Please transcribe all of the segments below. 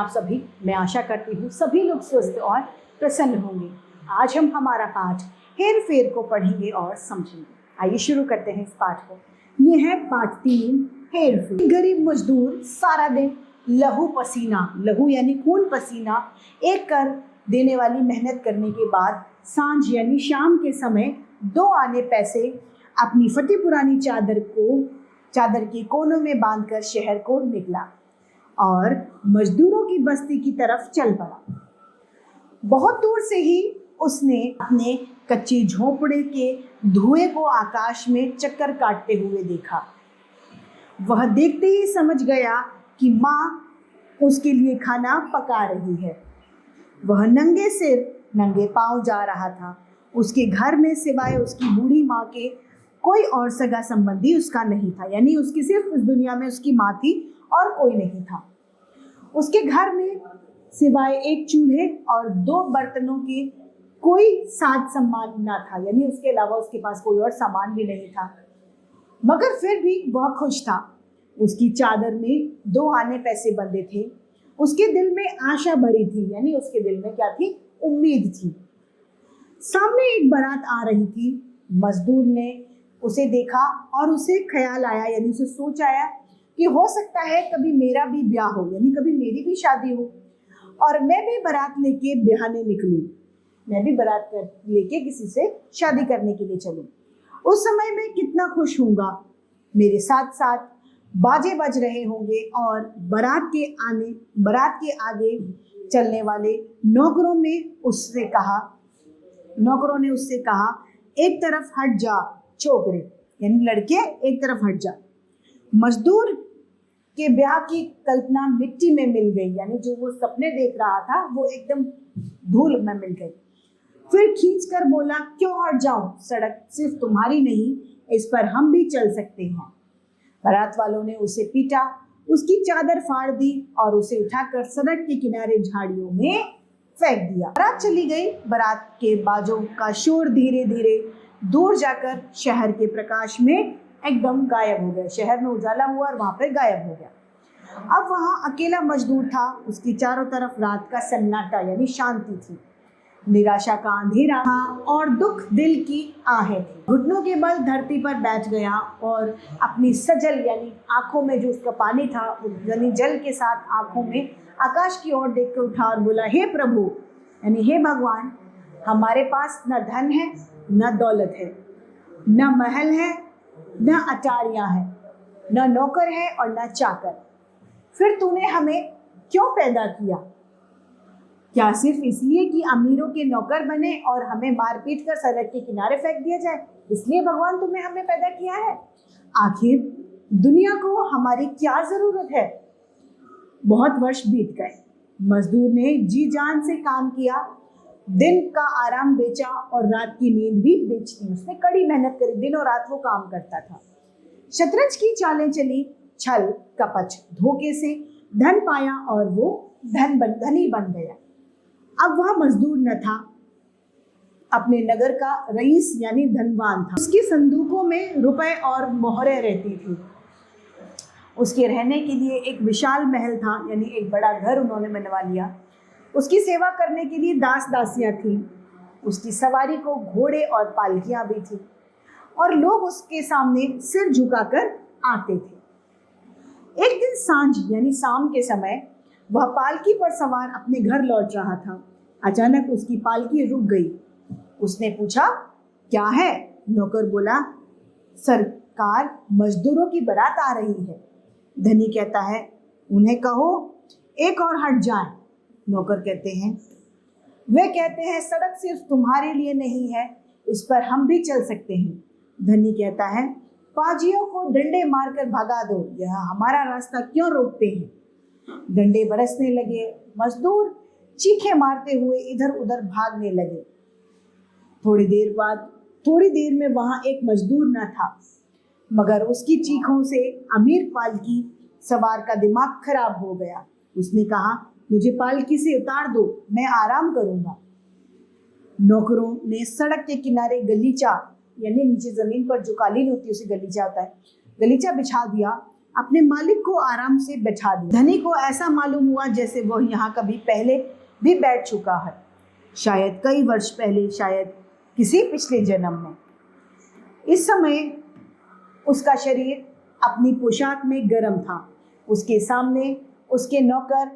आप सभी? मैं आशा करती हूँ सभी लोग स्वस्थ और प्रसन्न होंगे। आज हम हमारा पाठ हेर फेर को पढ़ेंगे और समझेंगे। आइए शुरू करते हैं इस पाठ को। ये है पाठ 3, हेर फेर। गरीब मजदूर सारा दिन लहू पसीना, लहू यानी खून पसीना एक कर देने वाली मेहनत करने के बाद सांझ यानी शाम के समय 2 आने पैसे अपनी फटी पुरानी चादर के कोनों में बांधकर शहर को निकला और मजदूरों की बस्ती की तरफ चल पड़ा। बहुत दूर से ही उसने अपने कच्ची झोंपड़े के धुएं को आकाश में चक्कर काटते हुए देखा। वह देखते ही समझ गया कि माँ उसके लिए खाना पका रही है। वह नंगे सिर नंगे पांव जा रहा था। उसके घर में सिवाय उसकी बूढ़ी माँ के कोई और सगा संबंधी उसका नहीं था, यानी उसकी सिर्फ इस दुनिया में उसकी माँ थी और कोई नहीं था। उसके घर में सिवाय एक चूल्हे और 2 बर्तनों के कोई साज सम्मान न था, यानी उसके अलावा उसके पास कोई और सामान भी नहीं था। मगर फिर भी वह खुश था। उसकी चादर में 2 आने पैसे बंधे थे। उसके दिल में आशा भरी थी, यानी उसके दिल में क्या थी? उम्मीद थी। सामने एक बारात आ रही थी। मजदूर ने उसे देखा और उसे ख्याल आया, यानी उसे सोच आया कि हो सकता है कभी मेरा भी ब्याह हो, यानी कभी मेरी भी शादी हो और मैं भी बारात लेके ब्याहने निकलूं, मैं भी बारात लेके किसी से शादी करने के लिए चलूं। उस समय मैं कितना खुश होऊंगा। मेरे साथ साथ बाजे बज रहे होंगे और बारात के आगे चलने वाले नौकरों ने उससे कहा एक तरफ हट जा छोकरे, यानी लड़के एक तरफ हट जा। मजदूर के ब्याह की कल्पना मिट्टी में मिल गई, यानी जो वो सपने देख रहा था वो एकदम धूल में मिल गई। फिर खींचकर बोला, क्यों हट जाऊं? सड़क सिर्फ तुम्हारी नहीं, इस पर हम भी चल सकते हैं। बारात वालों ने उसे पीटा, उसकी चादर फाड़ दी और उसे उठाकर सड़क के किनारे झाड़ियों में फेंक दिया। बारात चली गई। बारात के बाजों का शोर धीरे धीरे दूर जाकर शहर के प्रकाश में एकदम गायब हो गया। शहर में उजाला हुआ और वहां पर गायब हो गया। अब वहां अकेला मजदूर था। उसकी चारों तरफ रात का सन्नाटा यानी शांति थी। निराशा का अंधेरा था और दुख दिल की आहें थी। घुटनों के बल धरती पर बैठ गया और अपनी सजल यानी आंखों में जो उसका पानी था, यानी जल के साथ आंखों में आकाश की ओर देखकर उठा और बोला, हे प्रभु यानी हे भगवान, हमारे पास न धन है न दौलत है, न महल है न अटारियां हैं, न नौकर है और न चाकर। फिर तूने हमें क्यों पैदा किया? क्या सिर्फ इसलिए कि अमीरों के नौकर बने और हमें मारपीट कर सड़क के किनारे फेंक दिया जाए, इसलिए भगवान तुमने हमें पैदा किया है? आखिर दुनिया को हमारी क्या जरूरत है? बहुत वर्ष बीत गए। मजदूर ने जी जान से काम किया, दिन का आराम बेचा और रात की नींद भी बेच दी। उसने कड़ी मेहनत करी, दिन और रात वो काम करता था। शतरंज की चालें चली, छल कपट धोखे से धन पाया और वो धनी बन गया। अब वह मजदूर न था, अपने नगर का रईस यानी धनवान था। उसकी संदूकों में रुपए और मोहरें रहती थी। उसके रहने के लिए एक विशाल महल था, यानी एक बड़ा घर उन्होंने बनवा लिया। उसकी सेवा करने के लिए दास दासियां थी। उसकी सवारी को घोड़े और पालकियां भी थी और लोग उसके सामने सिर झुकाकर आते थे। एक दिन सांझ यानी शाम के समय वह पालकी पर सवार अपने घर लौट रहा था। अचानक उसकी पालकी रुक गई। उसने पूछा, क्या है? नौकर बोला, सरकार, मजदूरों की बारात आ रही है। धनी कहता है, उन्हें कहो एक और हट जाएं। नौकर कहते हैं, वे कहते हैं सड़क सिर्फ तुम्हारे लिए नहीं है, इस पर हम भी चल सकते हैं। धनी कहता है, पाजियों को डंडे मारकर भगा दो, यह हमारा रास्ता क्यों रोकते हैं? डंडे बरसने लगे। मजदूर चीखें मारते हुए इधर उधर भागने लगे। थोड़ी देर में वहां एक मजदूर न था, मगर उसकी चीखों से अमीर पालकी सवार का दिमाग खराब हो गया। उसने कहा, मुझे पालकी से उतार दो, मैं आराम करूंगा। नौकरों ने सड़क के किनारे गलीचा यानी नीचे जमीन पर जो कालीन होती है उसे गलीचा होता है, गलीचा बिछा दिया अपने मालिक को आराम से बैठा दिया। धनी को ऐसा मालूम हुआ जैसे वह यहाँ कभी पहले भी बैठ चुका है, शायद कई वर्ष पहले, शायद किसी पिछले जन्म में। इस समय उसका शरीर अपनी पोशाक में गर्म था। उसके सामने उसके नौकर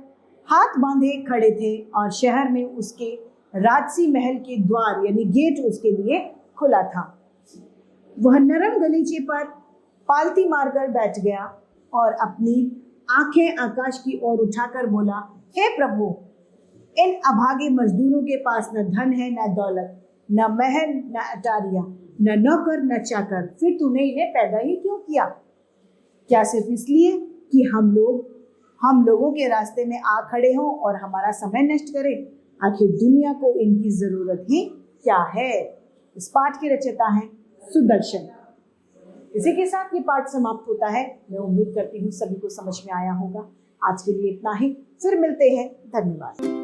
हाथ बांधे खड़े थे और शहर में उसके राजसी महल के द्वार यानी गेट उसके लिए खुला था। वह नरम गलीचे पर पालती मारकर बैठ गया और अपनी आंखें आकाश की ओर उठाकर बोला, हे प्रभु, इन अभागे मजदूरों के पास न धन है, न दौलत, न महल, न अटारियां, न नौकर, न चाकर, फिर तूने इन्हें पैदा ही क्यों किया? क्या सिर्फ इसलिए कि हम लोगों के रास्ते में आ खड़े हों और हमारा समय नष्ट करें? आखिर दुनिया को इनकी जरूरत ही क्या है? इस पाठ के रचयिता हैं सुदर्शन। इसी के साथ ये पाठ समाप्त होता है। मैं उम्मीद करती हूँ सभी को समझ में आया होगा। आज के लिए इतना ही, फिर मिलते हैं। धन्यवाद।